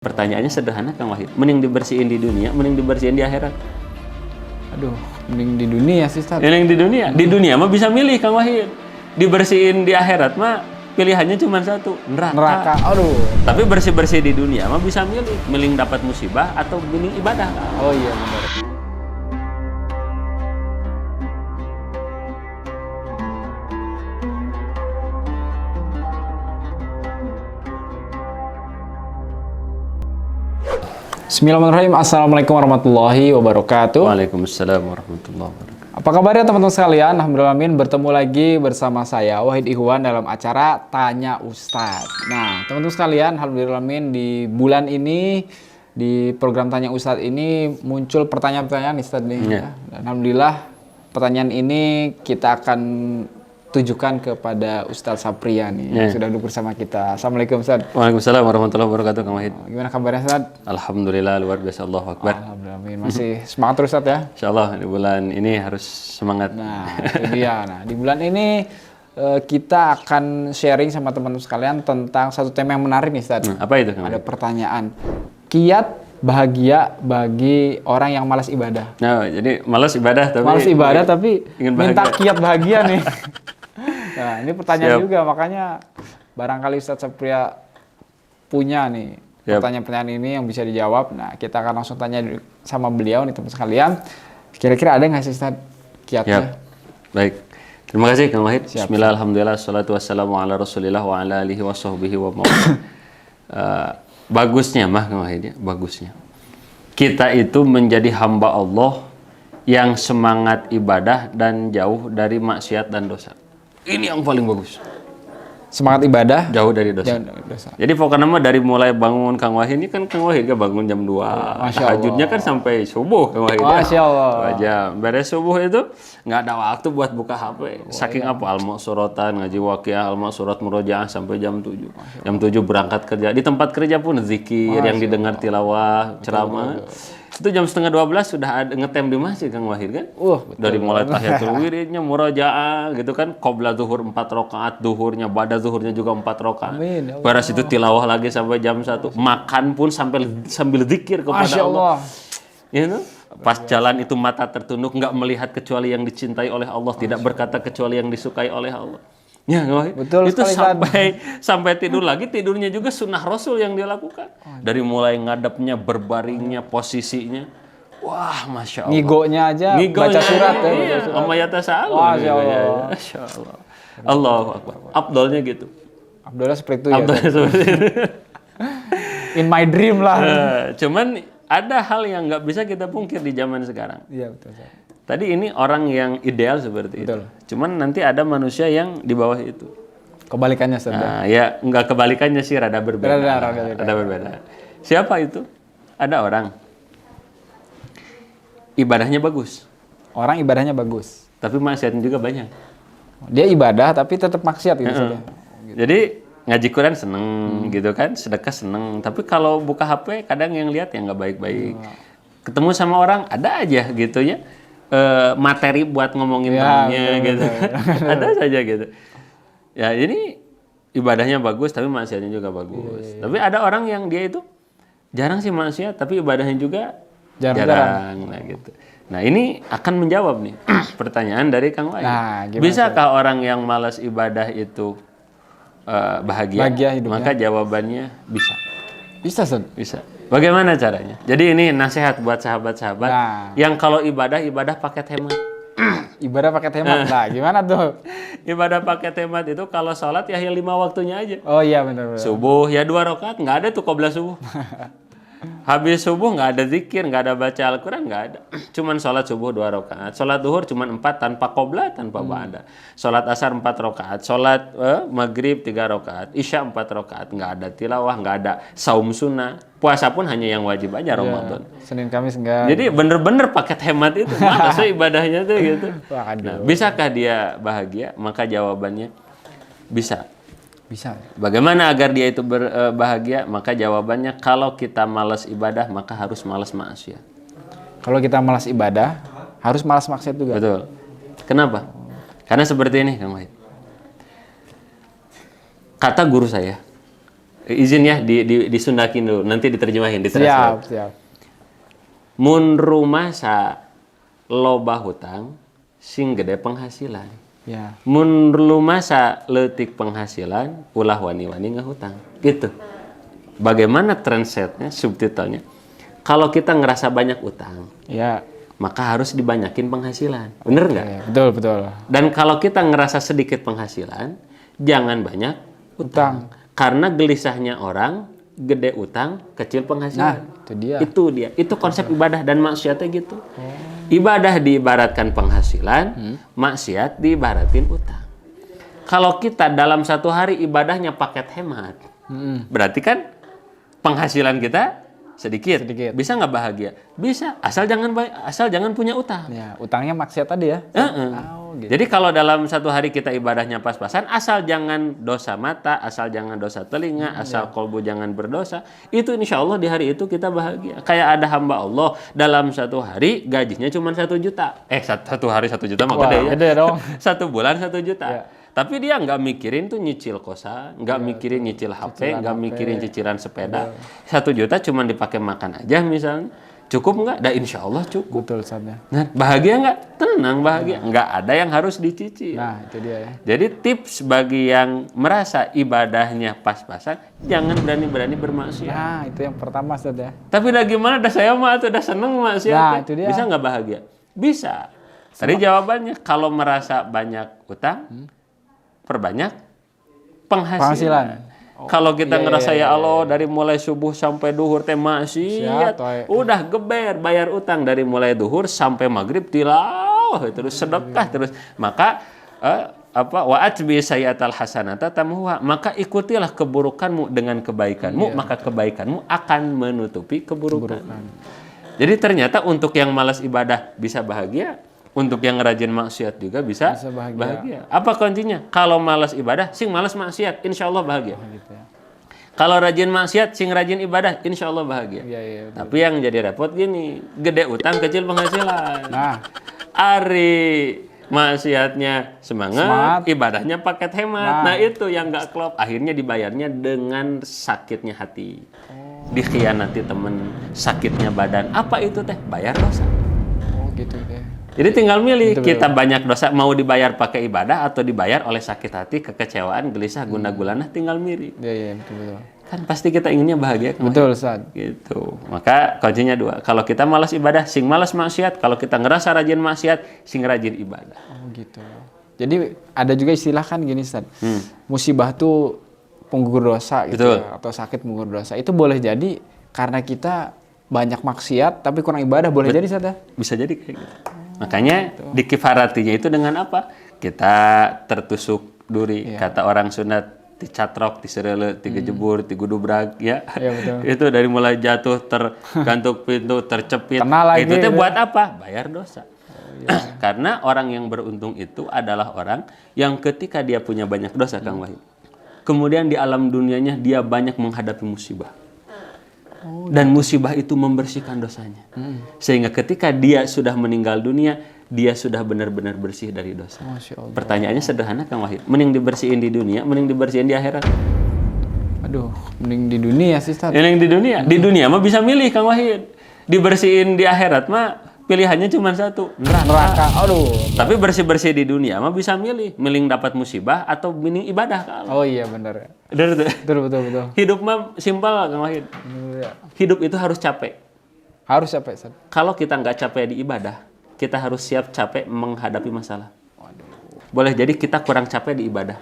Pertanyaannya sederhana Kang Wahid, mending dibersihin di dunia, mending dibersihin di akhirat? Aduh, mending di dunia sih, Ustaz. Mending di dunia mah bisa milih Kang Wahid. Dibersihin di akhirat mah pilihannya cuma satu, neraka. Aduh. Tapi bersih-bersih di dunia mah bisa milih, mending dapat musibah atau mending ibadah. Oh iya benar. Bismillahirrahmanirrahim. Assalamualaikum warahmatullahi wabarakatuh. Waalaikumsalam warahmatullahi wabarakatuh. Apa kabarnya teman-teman sekalian? Alhamdulillah bertemu lagi bersama saya Wahid Ikhwan dalam acara Tanya Ustadz. Nah, teman-teman sekalian, alhamdulillah di bulan ini di program Tanya Ustadz ini muncul pertanyaan-pertanyaan Ustadz nih. Ya. Dan alhamdulillah pertanyaan ini kita akan tujukan kepada Ustadz Sapria nih yang sudah duduk bersama kita. Assalamualaikum Ustadz. Waalaikumsalam warahmatullahi wabarakatuh Kang Wahid. Gimana kabarnya Ustadz? Alhamdulillah luar biasa, Allahu Akbar. Alhamdulillah masih semangat terus Ustadz ya. Insyaallah di bulan ini harus semangat. Nah, itu dia. Nah, di bulan ini kita akan sharing sama teman-teman sekalian tentang satu tema yang menarik nih, Ustadz. Apa itu, Kang? Ada pertanyaan. Kiat bahagia bagi orang yang malas ibadah. Nah, jadi malas ibadah tapi ingin minta bahagia. kiat bahagia nih. Nah, ini pertanyaan Siap. juga, makanya barangkali Ustadz Sapria punya nih Siap. pertanyaan-pertanyaan ini yang bisa dijawab. Nah, kita akan langsung tanya sama beliau nih teman sekalian. Kira-kira ada nggak sih Ustadz kiatnya? Siap. Baik. Terima kasih Kang Wahid. Siap. Bismillah, alhamdulillah, salatu wassalamu ala rasulillah wa ala alihi wa sahbihi wa bagusnya mah Kang Wahid ya, bagusnya. Kita itu menjadi hamba Allah yang semangat ibadah dan jauh dari maksiat dan dosa. Ini yang paling bagus. Semangat ibadah, Jauh dari dosa. jangan dosa. Jadi pokoknya mah dari mulai bangun Kang Wahid ini kan Kang Wahid kan bangun jam 2. Masya Tahajudnya Allah. kan sampai subuh Kang Wahid. Masya Allah. 2 jam. Beres subuh itu nggak ada waktu buat buka HP. Saking apa al-suratan, ngaji waqiah, al-surat murojaah sampai jam 7. Jam 7 berangkat kerja. Di tempat kerja pun zikir yang didengar tilawah, ceramah. Itu jam setengah 12 sudah ada ngetem di masjid Kang Wahid kan? Betul. Dari mulai tahiyatul wiridnya, murojaah gitu kan, qobla zuhur 4 rakaat, duhurnya, ba'da zuhurnya juga 4 rakaat. Amin, ya Allah. Beres itu tilawah lagi sampai jam 1. Makan pun sambil zikir kepada Masya Allah. Ya, no? Pas jalan itu mata tertunduk, nggak melihat kecuali yang dicintai oleh Allah, tidak berkata kecuali yang disukai oleh Allah. Ya, Kang Wahid? Betul Itu sekali, sampai tidur lagi, tidurnya juga sunnah Rasul yang dia lakukan. Dari mulai ngadepnya, berbaringnya, posisinya. Wah, Masya Allah. Ngigonya aja baca surat ya. Iya, sama yata sa'al. Masya Allah. Masya Allah. Allahu Akbar. Abdolnya gitu. Abdullah seperti itu ya. Abdolnya seperti itu. In my dream lah. Cuman ada hal yang nggak bisa kita pungkir di zaman sekarang. Iya betul. Ustaz. Tadi ini orang yang ideal seperti Betul. itu. Cuman nanti ada manusia yang di bawah itu. Kebalikannya Ustaz. Nah, ya nggak kebalikannya sih, rada berbeda. Rada berbeda. Siapa itu? Ada orang ibadahnya bagus, Orang ibadahnya bagus. tapi maksiatnya juga banyak. Dia ibadah tapi tetap maksiat gitu Ustaz. Jadi ngaji Quran seneng gitu kan, sedekah seneng. Tapi kalau buka HP kadang yang lihat yang nggak baik-baik. Ketemu sama orang ada aja gitu ya. Materi buat ngomongin temennya gitu. Ada saja gitu. Ya ini ibadahnya bagus tapi maksiatnya juga bagus. Tapi ada orang yang dia itu jarang sih maksiat tapi ibadahnya juga jarang. Nah gitu. Nah ini akan menjawab nih pertanyaan dari Kang Wahid. Nah, gimana, Bisakah orang yang malas ibadah itu bahagia hidupnya? Maka jawabannya bisa. Bisa Ustaz. Bisa. Bagaimana caranya? Jadi ini nasihat buat sahabat-sahabat Nah. yang kalau ibadah pakai hemat. Ibadah pakai hemat. Nah, gimana tuh? Ibadah pakai hemat itu kalau sholat ya 5 waktunya aja. Oh iya benar. Subuh ya 2 rakaat, nggak ada tuh qobla subuh. Habis subuh nggak ada zikir, nggak ada baca Al-Quran, nggak ada. Cuman sholat subuh 2 rakaat. Sholat duhur cuman 4 tanpa qobla, tanpa ba'da. Sholat asar 4 rakaat. Sholat maghrib 3 rakaat. Isya 4 rakaat. Nggak ada tilawah, nggak ada saum sunnah. Puasa pun hanya yang wajib aja Ramadan. Senin Kamis enggak. Jadi bener-bener paket hemat itu. Mana sih ibadahnya tuh gitu. Waduh. Nah, bisakah dia bahagia? Maka jawabannya bisa. Bisa. Bagaimana agar dia itu bahagia? Maka jawabannya kalau kita malas ibadah maka harus malas maksiat. Kalau kita malas ibadah, harus malas maksiat juga. Betul. Kenapa? Karena seperti ini Kang Wahid. Kata guru saya, izin ya disundakin dulu, nanti diterjemahin, Siap, siap. Mun rumah sa loba hutang sing gede penghasilan. Ya. Mun rumah sa leutik penghasilan ulah wani-wani ngahutang. Gitu. Bagaimana translate-nya, subtitlenya? Kalau kita ngerasa banyak utang, Ya. maka harus dibanyakin penghasilan. Bener nggak? Ya, betul, betul. Dan kalau kita ngerasa sedikit penghasilan, jangan banyak utang. Karena gelisahnya orang, gede utang, kecil penghasilan. Nah, itu dia. Itu konsep ibadah dan maksiatnya gitu. Ibadah diibaratkan penghasilan, maksiat diibaratin utang. Kalau kita dalam satu hari ibadahnya paket hemat, berarti kan penghasilan kita sedikit. Bisa nggak bahagia? Bisa, asal jangan punya utang. Ya, utangnya maksiat tadi ya. Oh, gitu. Jadi kalau dalam satu hari kita ibadahnya pas-pasan, asal jangan dosa mata, asal jangan dosa telinga, asal kolbu jangan berdosa, itu insya Allah di hari itu kita bahagia. Kayak ada hamba Allah dalam satu hari gajinya cuma 1 juta. Satu hari 1 juta mah gede ya. Gede dong. 1 bulan 1 juta. Ya. Tapi dia nggak mikirin tuh nyicil kosan, nggak mikirin nyicil HP, nggak mikirin cicilan sepeda. 1 juta cuma dipakai makan aja misalnya. Cukup nggak? Dah insya Allah cukup. Betul, saatnya. Nah, bahagia nggak? Tenang bahagia. Nggak ada yang harus dicicil. Nah, itu dia ya. Jadi tips bagi yang merasa ibadahnya pas-pasan, jangan berani-berani bermaksiat. Nah, itu yang pertama, Ustaz ya. Tapi dah gimana? Dah saya mah tuh dah seneng maksiat. Nah, itu dia. Bisa nggak bahagia? Bisa. Tadi jawabannya, kalau merasa banyak utang, perbanyak penghasilan. Kalau kita ngerasa ya Allah dari mulai subuh sampai duhur teh maksiat, udah geber bayar utang dari mulai duhur sampai maghrib tilawah terus sedekah terus, maka wa atbi sayyatal hasanata tamhuha, maka ikutilah keburukanmu dengan kebaikanmu, maka kebaikanmu akan menutupi keburukan. Jadi ternyata untuk yang malas ibadah bisa bahagia, untuk yang rajin maksiat juga bisa bahagia. Apa kuncinya? Kalau malas ibadah, sing malas maksiat, insya Allah bahagia. Gitu ya. Kalau rajin maksiat, sing rajin ibadah, insya Allah bahagia. Iya, tapi yang jadi repot gini, gede utang, kecil penghasilan. Nah, Ari maksiatnya semangat, ibadahnya paket hemat. Nah itu yang nggak klop. Akhirnya dibayarnya dengan sakitnya hati. Dikhianati temen, sakitnya badan. Apa itu teh? Bayar dosa. Oh gitu deh. Jadi tinggal milih, kita banyak dosa mau dibayar pakai ibadah atau dibayar oleh sakit hati, kekecewaan, gelisah, guna-gulana, tinggal milih. Iya, betul. Kan pasti kita inginnya bahagia. Betul, Ustaz. Gitu. Maka kuncinya 2. Kalau kita malas ibadah, sing malas maksiat. Kalau kita ngerasa rajin maksiat, sing rajin ibadah. Oh gitu. Jadi ada juga istilah kan gini, Ustaz. Musibah tuh penggugur dosa gitu ya, atau sakit penggugur dosa. Itu boleh jadi karena kita banyak maksiat tapi kurang ibadah, boleh jadi, Ustaz ya? Bisa jadi kayak gitu. Makanya dikifaratinya itu dengan apa? Kita tertusuk duri. Kata orang Sunda, dicatrok, diserele, digejebur, digudubrak, ya. Betul. Itu dari mulai jatuh, tergantung pintu, tercepit. Itu teh buat apa? Bayar dosa. Karena orang yang beruntung itu adalah orang yang ketika dia punya banyak dosa, Kang Wahid, kemudian di alam dunianya dia banyak menghadapi musibah. Dan musibah itu membersihkan dosanya. Sehingga ketika dia sudah meninggal dunia, dia sudah benar-benar bersih dari dosa. Pertanyaannya sederhana, Kang Wahid. Mending dibersihin di dunia, mending dibersihin di akhirat? Aduh, mending di dunia sih, Ustaz. Mending di dunia. Di dunia mah bisa milih, Kang Wahid. Dibersihin di akhirat mah pilihannya cuma satu, neraka. Aduh. Tapi bersih-bersih di dunia mah bisa milih dapat musibah atau mending ibadah. Oh iya, benar. Betul. Hidup mah simpel, Kang Wahid. Hidup itu harus capek. Harus capek, Ustaz. Kalau kita nggak capek di ibadah, kita harus siap capek menghadapi masalah. Boleh jadi kita kurang capek di ibadah.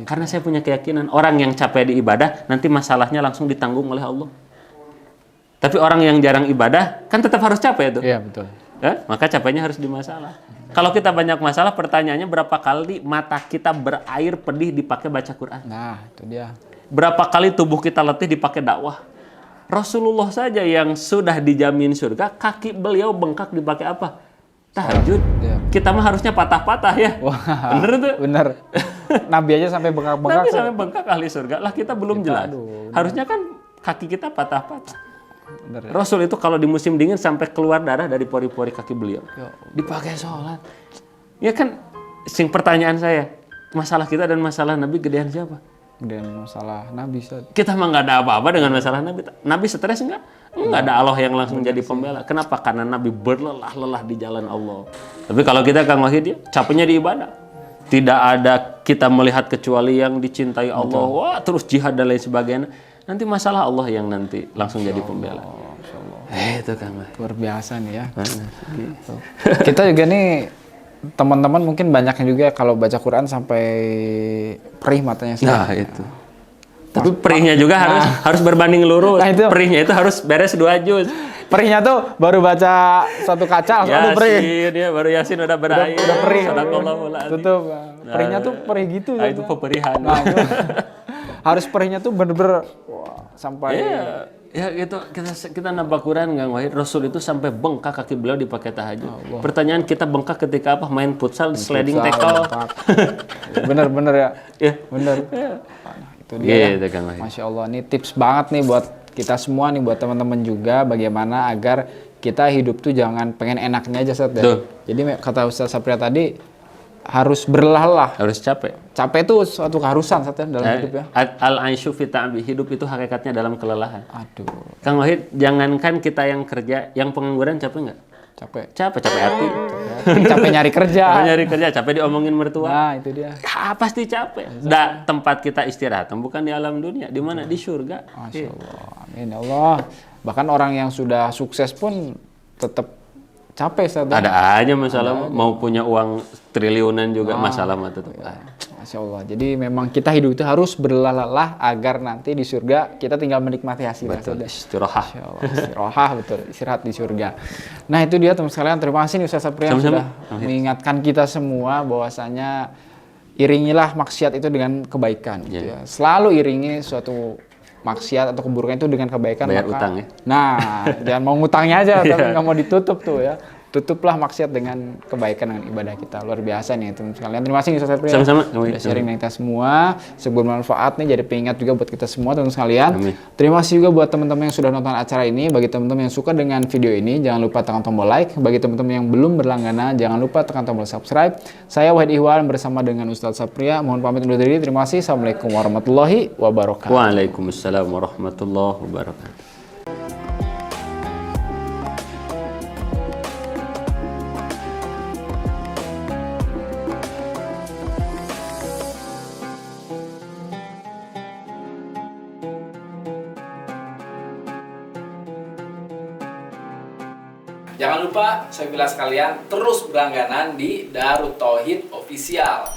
Karena saya punya keyakinan orang yang capek di ibadah nanti masalahnya langsung ditanggung oleh Allah. Tapi orang yang jarang ibadah kan tetap harus capek tuh. Iya, betul. Maka capeknya harus di masalah. Kalau kita banyak masalah, pertanyaannya berapa kali mata kita berair pedih dipakai baca Quran? Nah, itu dia. Berapa kali tubuh kita letih dipakai dakwah? Rasulullah saja yang sudah dijamin surga, kaki beliau bengkak dipakai apa? Tahajud. Kita mah harusnya patah-patah ya. Wah, bener tuh? Bener. Nabi aja sampai bengkak-bengkak. Nabi sampai bengkak ahli surga. Lah kita belum jelas. Harusnya kan kaki kita patah-patah. Bener, ya? Rasul itu kalau di musim dingin sampai keluar darah dari pori-pori kaki beliau. Dipakai sholat. Ya kan, pertanyaan saya, masalah kita dan masalah Nabi gedean siapa? dengan masalah Nabi Ustaz. Kita mah nggak ada apa-apa dengan masalah Nabi. Nabi stres enggak? Enggak ada Allah yang langsung jadi pembela. Kenapa? Karena Nabi berlelah-lelah di jalan Allah. Tapi kalau kita Kang Wahid ya, capeknya di ibadah. Tidak ada kita melihat kecuali yang dicintai Allah. Wah, terus jihad dan lain sebagainya. Nanti masalah Allah yang nanti langsung jadi pembela. Itu Kang Wahid. Luar biasa nih ya. Kita juga nih teman-teman mungkin banyaknya juga kalau baca Quran sampai perih matanya. Nah, itu. Tapi perihnya juga harus berbanding lurus. Nah, itu. Perihnya itu harus beres 2 juz. Perihnya tuh baru baca satu kaca langsung perih. Yasin ya, baru Yasin udah berair. Udah perih. Sadaqallahul azim. Tutup. Perihnya tuh perih gitu. Itu peperihan. Nah, itu. Harus perihnya tuh bener-bener sampai Ya gitu, kita nambah Quran Kang Wahid. Rasul itu sampai bengkak kaki beliau dipakai tahajud. Pertanyaan kita bengkak ketika apa? Main futsal, sliding tackle. Bener-bener ya. Ya. Bener. Nah, itu dia. Gitu, Kang Wahid. Masya Allah, ini tips banget nih buat kita semua nih, buat teman-teman juga bagaimana agar kita hidup tuh jangan pengen enaknya aja Ustaz. Jadi kata Ustaz Sapria tadi harus berlelah. Harus capek. Capek itu suatu keharusan Ustaz dalam hidup ya. Al-aisyu fi ta'bi, hidup itu hakikatnya dalam kelelahan. Aduh, Kang Wahid, jangankan kita yang kerja, yang pengangguran capek nggak? Capek hati. Capek nyari kerja. Capek nyari kerja, capek diomongin mertua. Nah, itu dia. Ya, pasti capek. Tempat kita istirahat bukan di alam dunia, di mana? Di surga. Masya Allah, amin ya Allah. Bahkan orang yang sudah sukses pun tetap capek Ustaz. Ada aja masalah, mau punya uang triliunan juga masalah mah tetap ada. Masya Allah. Jadi memang kita hidup itu harus berlelah-lelah agar nanti di surga kita tinggal menikmati hasil. Betul, istirahat. Masya Allah, istirahat betul, istirahat di surga. Nah itu dia teman sekalian, terima kasih nih Ustaz Sapria sudah mengingatkan kita semua bahwasanya iringilah maksiat itu dengan kebaikan. Gitu ya. Selalu iringi suatu maksiat atau keburukan itu dengan kebaikan. Bayar utang ya. Nah, jangan mau ngutangnya aja tapi nggak mau ditutup tuh ya. Tutuplah maksiat dengan kebaikan, dengan ibadah kita. Luar biasa nih teman sekalian. Terima kasih Ustaz Sapria. Sama-sama. Sudah sharing dengan kita semua. Bermanfaat nih, jadi pengingat juga buat kita semua teman sekalian. Amin. Terima kasih juga buat teman-teman yang sudah nonton acara ini. Bagi teman-teman yang suka dengan video ini, jangan lupa tekan tombol like. Bagi teman-teman yang belum berlangganan, jangan lupa tekan tombol subscribe. Saya Wahid Ihwan bersama dengan Ustaz Sapria. Mohon pamit undur diri. Terima kasih. Assalamualaikum warahmatullahi wabarakatuh. Waalaikumsalam warahmatullahi wabarakatuh. Jangan lupa, saya bilang sekalian, terus berlangganan di Darut Tauhid Official.